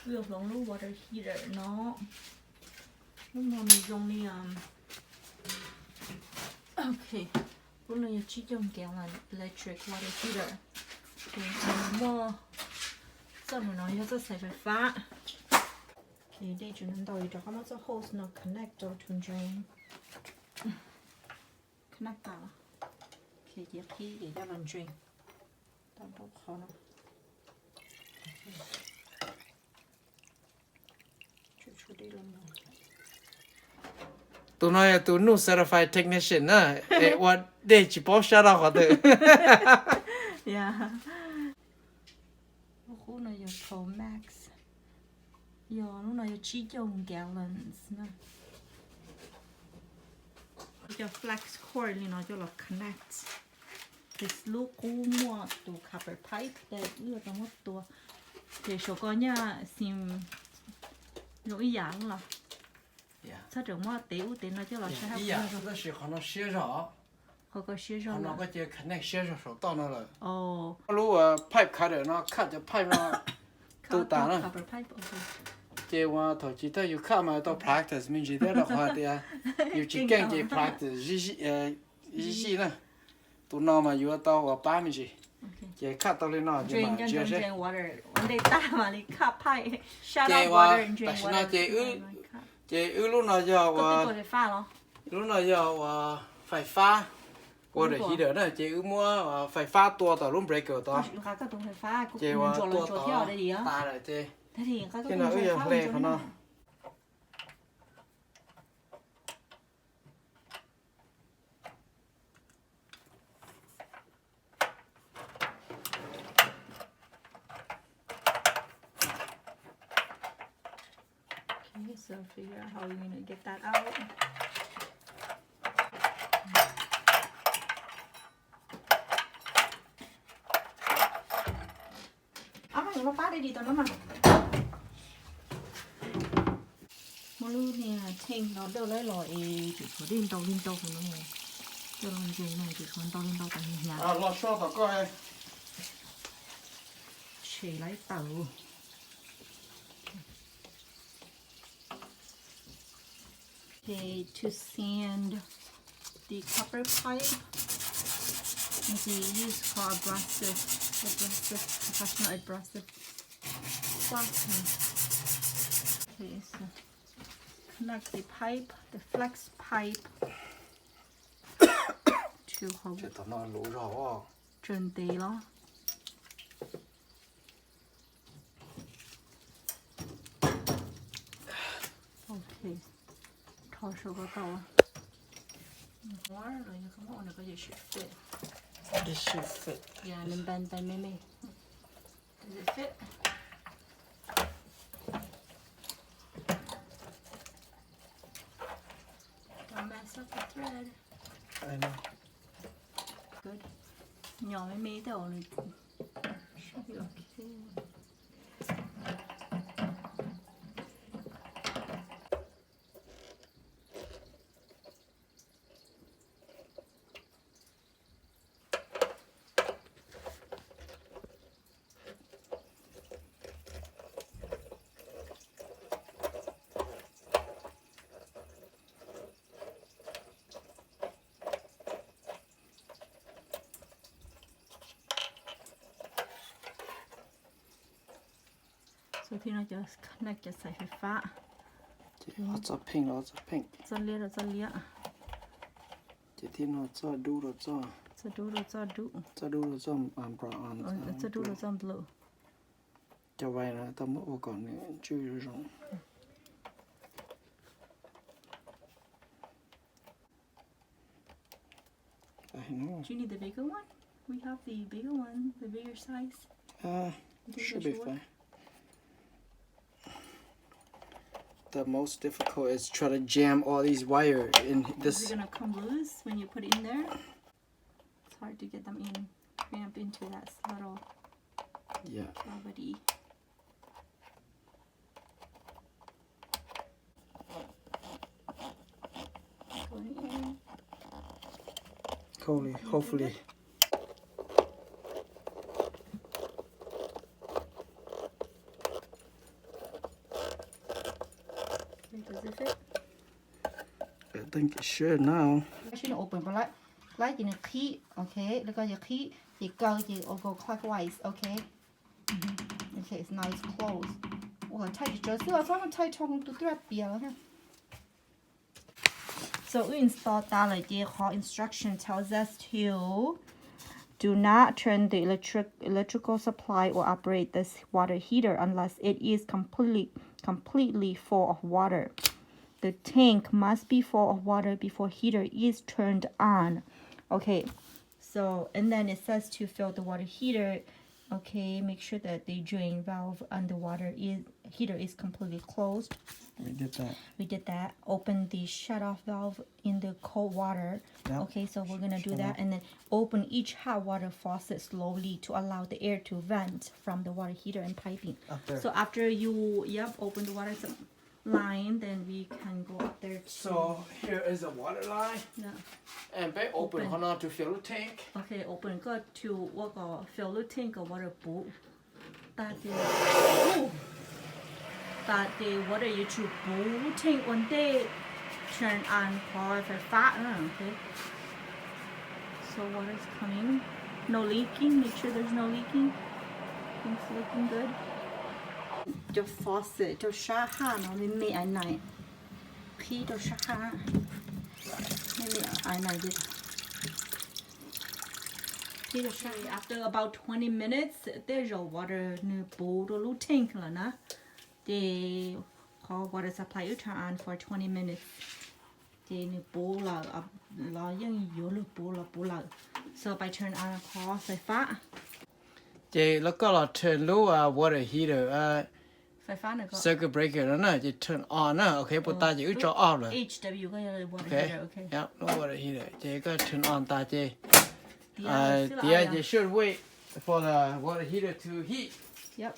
We'll long water heater nó mình dùng đi okay lúc này chỉ dùng cái là electric water heater thì mua sau rồi nó sẽ xài phải phá thì đây chúng mình đòi cho nó hose nó connect to drain connect vào thì chỉ khi để cho mình drain tao đâu khó nó tụi nó tụi nó certified technician á, what để chỉ bảo sao đâu có được. Yeah. Khu này là Pro Max. Giờ lúc này chỉ dùng gallons nè. Cho flex cord thì nó cho là connect. Cái lúc cũ mua tụ copper pipe để đưa trong một tụ. Để số con nha xin lỗi dạng là. Sao trường mà tiểu nó cho là sẽ hấp dẫn. Nó sẽ nó xé rõ. Họ có xé rõ. Nó có cái connect xé rõ số to nó rồi. Ồ. Lúc pipe cắt được nó cắt cho pipe nó tụ tán nó. Copper pipe ok. Chị qua thôi chị thấy you cắt mà tao practice mình chỉ thấy là hoa thì you chỉ cần chị practice gì nè. Tụi nó mà you tao vào ba mình gì. Chị cắt tao lên nó nhưng mà chưa sẽ. Drain water. Vấn đề ta mà đi cắt pipe. Shut up water and drain water. Chị lúc nào giờ lúc nào giờ phải pha qua để khi đó này chị mua phải pha tua tao lúc breaker tao chị qua tua tao ta lại chị cái nào bây giờ lên không nó So figure out how you're gonna get that out. Nó phá đây đi tao nó mà. Mà lúc này thêm nó đâu lấy loại chỉ có lên tàu của nó này. Cho nó chơi này chỉ còn tàu tại nhà. Lo sao tao coi. Chỉ lấy tàu. Okay, to sand the copper pipe, we use for professional abrasive softener. Okay, so connect the pipe, the flex pipe to hold. Cho nó lũ rõ. Trơn tí đó. Okay. Throw sugar go. More, or you come on, but it should fit. This should fit. Yeah, and then bend by Mimi. Does it fit? Don't mess up the thread. I know. Good. Nhỏ Mimi though, should be okay. So thì nó just connect cho xài phải phá. Lots of pink. Cho lia. Chị thì nó cho đu rồi cho. Cho đu rồi cho đu. Cho đu rồi cho brown. Cho đu rồi cho blue. Cho vậy là tao mới ô còn nữa chưa rồi. I know. Do you need the bigger one? We have the bigger one, the bigger size. Should be fine. The most difficult is try to jam all these wires in this. Is it gonna come loose when you put it in there? It's hard to get them in, cramp into that little cavity. Hopefully. Does it fit? I think it should now. Actually open ไปแล้วไล่กินในขี้โอเคแล้วก็อย่าขี้อย่าเกาอย่าgo clockwise okay okay so now it's closed 我太直接了这么太长都对别了哈 so we install that like the call instruction tells us to do not turn the electrical supply or operate this water heater unless it is completely full of water. The tank must be full of water before heater is turned on. Okay, so and then it says to fill the water heater. Okay, make sure that the drain valve on the heater is completely closed. We did that. Open the shut-off valve in the cold water. Yep. Okay, so we're gonna do that, and then open each hot water faucet slowly to allow the air to vent from the water heater and piping. Up there. So after you open the water line, then we can go up there. So here is a water line. Yeah. And back open hold on to fill the tank. Okay, open ก็ to ว่าก็ fill the tank กับ water ปุ๊บตาเดียวwater อยู่ที่ปุ๊บ tank one day turn on พอไฟฟ้าokay so water is coming no leaking make sure there's no leaking things looking good จะ faucet จะชาห้าเนาะไม่มีอันไหนพี่จะชาห้าไม่มีอันไหนดิAfter about 20 minutes, there's your water in the bowl, the little tank, na. They call water supply you turn on for 20 minutes. They in the bowl la yang you bowl. So by turn on call ไฟฟ้า เจแล้วก็เรา turn low water heater ไฟฟ้าเนี่ยก็ circuit breaker แล้วนะจะ turn on นะโอเคปุ๊บตาจะจะ off เลย HW ก็จะ water Okay. heater okay Yep, no water heater. เจก็ turn on ตาเจ yeah you should wait for the water heater to heat. Yep